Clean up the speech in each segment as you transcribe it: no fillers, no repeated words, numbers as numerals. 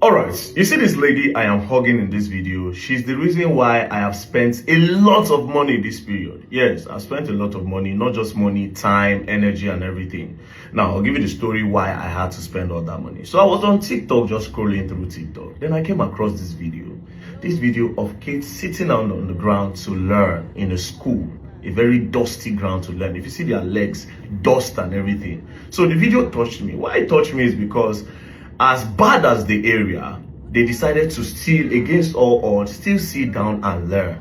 Alright, you see this lady I am hugging in this video. She's the reason why I have spent a lot of money this period. Yes, I've spent a lot of money, not just money, time, energy, and everything. Now, I'll give you the story why I had to spend all that money. So I was on TikTok, just scrolling through TikTok. Then I came across this video of kids sitting on the ground to learn in a school. A very dusty ground to learn. If you see their legs, dust and everything. So the video touched me. Why it touched me is because as bad as the area, they decided to still, against all odds, still sit down and learn.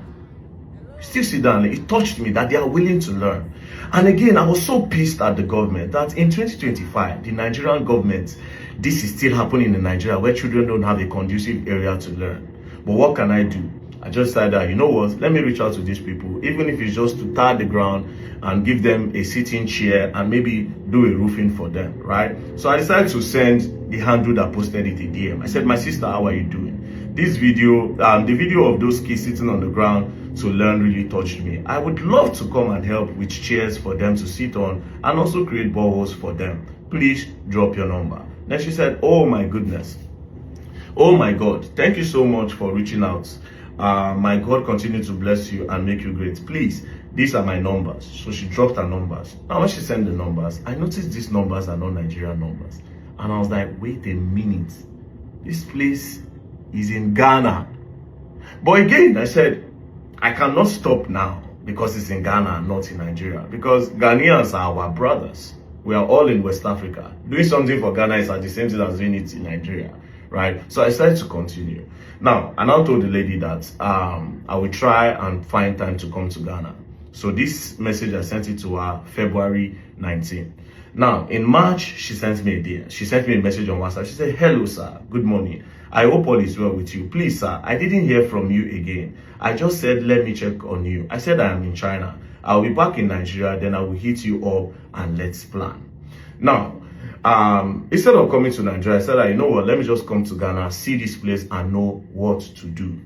Still sit down. It touched me that they are willing to learn. And again, I was so pissed at the government that in 2025, the Nigerian government, this is still happening in Nigeria where children don't have a conducive area to learn. But what can I do? I just said that, you know what, let me reach out to these people, even if it's just to tar the ground and give them a sitting chair and maybe do a roofing for them, right? So I decided to send the handle that posted it a DM. I said, my sister, how are you doing? This video, the video of those kids sitting on the ground to learn really touched me. I would love to come and help with chairs for them to sit on and also create boreholes for them. Please drop your number. Then she said, oh my goodness. Oh my God, thank you so much for reaching out. My God continue to bless you and make you great. Please, these are my numbers. So she dropped her numbers. Now when she sent the numbers, I noticed these numbers are not Nigerian numbers. And I was like, wait a minute. This place is in Ghana. But again, I said, I cannot stop now because it's in Ghana and not in Nigeria. Because Ghanaians are our brothers. We are all in West Africa. Doing something for Ghana is at the same time as doing it in Nigeria. Right? So I decided to continue. Now, I now told the lady that I will try and find time to come to Ghana. So this message, I sent it to her February 19. Now, in March, she sent me a message on WhatsApp. She said, hello, sir. Good morning. I hope all is well with you. Please, sir, I didn't hear from you again. I just said, let me check on you. I said I am in China. I'll be back in Nigeria. Then I will hit you up and let's plan. Now, instead of coming to Nigeria, I said, you know what, let me just come to Ghana, see this place and know what to do.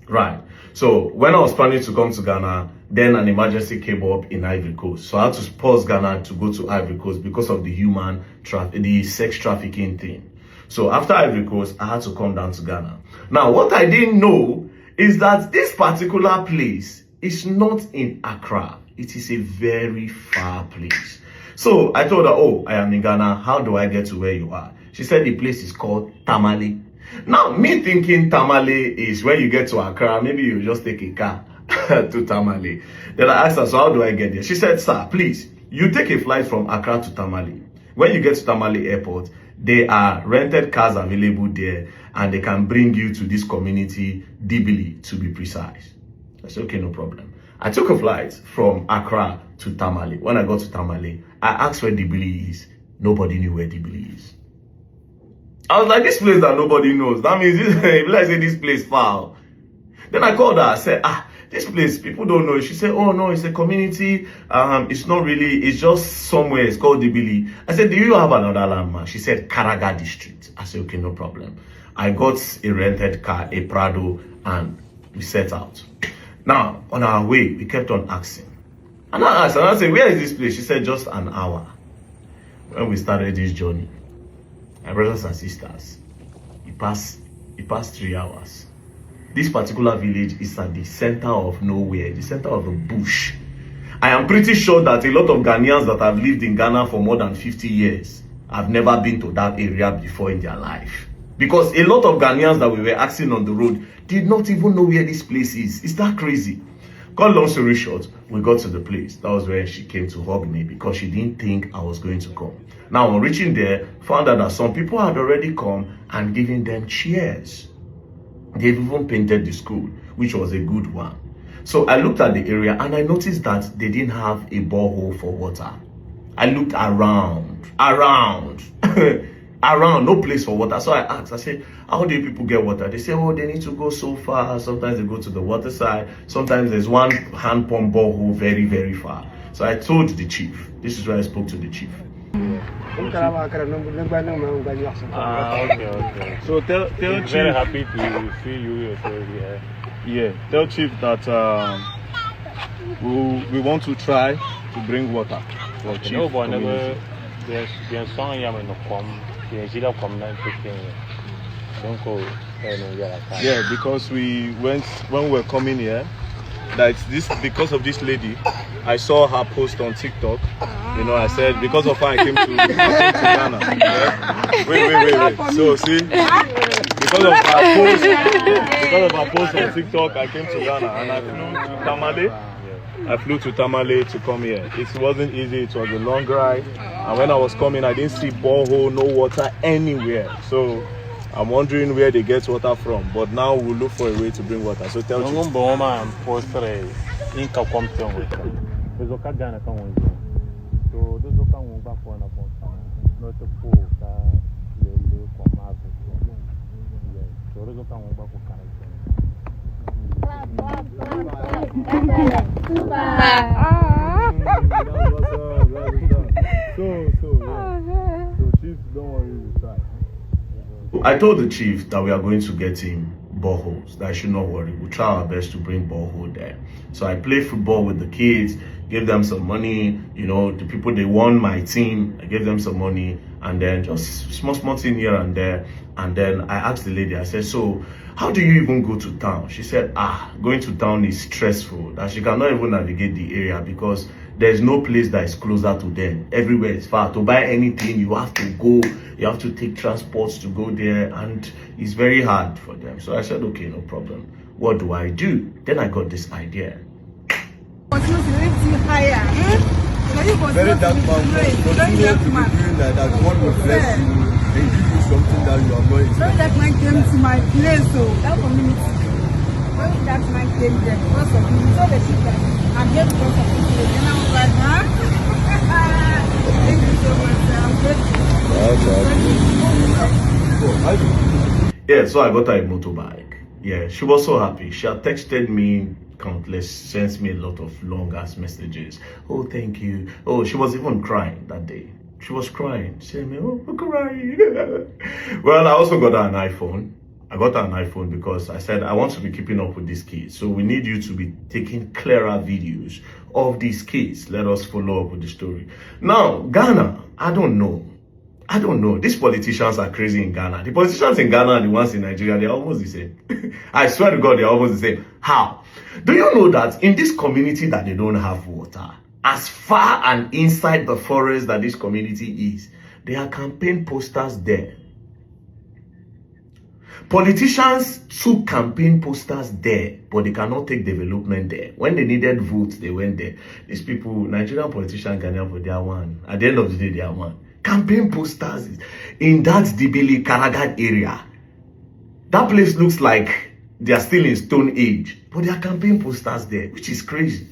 Right. So when I was planning to come to Ghana, then an emergency came up in Ivory Coast. So I had to pause Ghana to go to Ivory Coast because of the sex trafficking thing. So after Ivory Coast, I had to come down to Ghana. Now, what I didn't know is that this particular place is not in Accra. It is a very far place. So I told her, oh, I am in Ghana. How do I get to where you are? She said the place is called Tamale. Now, me thinking Tamale is when you get to Accra, maybe you just take a car to Tamale. Then I asked her, so how do I get there? She said, sir, please, you take a flight from Accra to Tamale. When you get to Tamale Airport, there are rented cars available there and they can bring you to this community, Dibili, to be precise. I said, okay, no problem. I took a flight from Accra to Tamale. When I got to Tamale, I asked where Dibili is. Nobody knew where Dibili is. I was like, this place that nobody knows. That means I say this place far. Then I called her. I said, this place, people don't know. She said, oh no, it's a community. It's not really, it's just somewhere. It's called Dibili. I said, do you have another landmark? She said, Karaga District. I said, okay, no problem. I got a rented car, a Prado, and we set out. Now, on our way, we kept on asking. And I asked, and I said, where is this place? She said, just an hour. When we started this journey, my brothers and sisters, it passed 3 hours. This particular village is at the center of nowhere, the center of the bush. I am pretty sure that a lot of Ghanaians that have lived in Ghana for more than 50 years have never been to that area before in their life. Because a lot of Ghanaians that we were asking on the road did not even know where this place is. Is that crazy? Cut long story short, we got to the place. That was where she came to hug me because she didn't think I was going to come. Now, on reaching there, found out that some people had already come and given them chairs. They've even painted the school, which was a good one. So I looked at the area and I noticed that they didn't have a borehole for water. I looked around, no place for water. So I asked, I said, how do people get water? They say, oh, they need to go so far. Sometimes they go to the water side. Sometimes there's one hand pump borehole very, very far. So I told the chief. This is where I spoke to the chief. Okay. So tell Chief. Very happy to see you yourself here. Yeah, tell Chief that we want to try to bring water for Chief. No, but never. There's song here in the com. Don't call Yeah, because when we were coming here, that this because of this lady, I saw her post on TikTok. You know, I said because of her I came to Ghana. Yeah? Wait. So see, because of her post on TikTok, I came to Ghana and I flew to Tamale. I flew to Tamale to come here. It wasn't easy. It was a long ride, and when I was coming, I didn't see borehole, no water anywhere. So I'm wondering where they get water from, but now we'll look for a way to bring water. So tell me. So chief, don't worry, we'll try. I told the chief that we are going to get him boreholes, that I should not worry. We'll try our best to bring borehole there. So I played football with the kids, gave them some money, you know, the people, they won my team, I gave them some money, and then just small thing here and there. And then I asked the lady, I said, so how do you even go to town? She said, going to town is stressful, that she cannot even navigate the area because there's no place that is closer to them. Everywhere is far. To buy anything, you have to go, you have to take transports to go there, and it's very hard for them. So I said, okay, no problem. What do I do? Then I got this idea. Very dark man, continue to be doing like that. God will bless you and give you something that you are not expecting. Very dark man came to my place, so that community. Very dark man came there because of me. So the people, I'm here because of you. And I was like, huh? Thank you so much. I'm grateful. Yeah, so I got her a motorbike. Yeah, she was so happy. She had texted me countless, sent me a lot of long ass messages. Oh, thank you. Oh, she was even crying that day. She was crying. She said, oh, I'm crying. Well, I also got her an iPhone. I got her an iPhone because I said, I want to be keeping up with these kids. So we need you to be taking clearer videos of these kids. Let us follow up with the story. Now, Ghana, I don't know. These politicians are crazy in Ghana. The politicians in Ghana and the ones in Nigeria, they're almost the same. I swear to God, they're almost the same. How? Do you know that in this community that they don't have water, as far and inside the forest that this community is, there are campaign posters there. Politicians took campaign posters there, but they cannot take development there. When they needed votes, they went there. These people, Nigerian politicians, Ghanaian, they are one. At the end of the day, they are one. Campaign posters in that Dibili Karagad area. That place looks like they are still in Stone Age, but there are campaign posters there, which is crazy.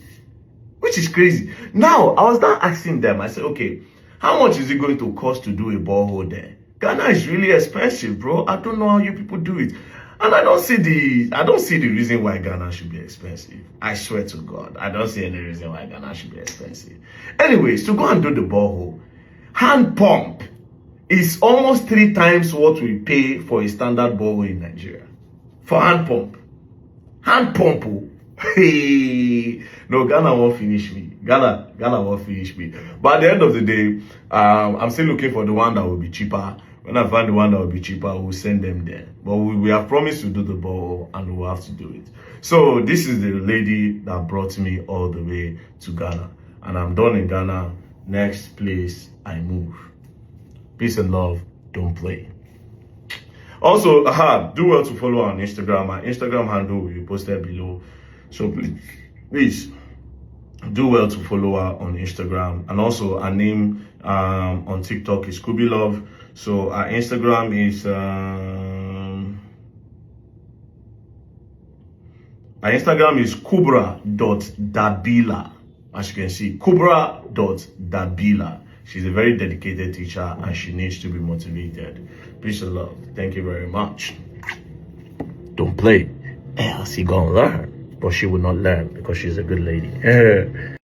Now, I was now asking them, I said, okay, how much is it going to cost to do a borehole there? Ghana is really expensive, bro. I don't know how you people do it. And I don't see the reason why Ghana should be expensive. I swear to God, I don't see any reason why Ghana should be expensive. Anyways, to go and do the borehole, hand pump is almost 3 times what we pay for a standard borehole in Nigeria. For hand pump. Hand pump. Hey. No, Ghana won't finish me. Ghana won't finish me. But at the end of the day, I'm still looking for the one that will be cheaper. When I find the one that will be cheaper, we'll send them there. But we have promised to do the borehole and we'll have to do it. So this is the lady that brought me all the way to Ghana. And I'm done in Ghana. Next place I move. Peace and love. Don't play. Also, do well to follow on Instagram. My Instagram handle will be posted below. So please do well to follow her on Instagram. And also our name on TikTok is Scooby Love. So our Instagram is kubra.dabila. As you can see, kubra.dabila. She's a very dedicated teacher and she needs to be motivated. Peace and love. Thank you very much. Don't play, else you gonna learn. But she will not learn because she's a good lady.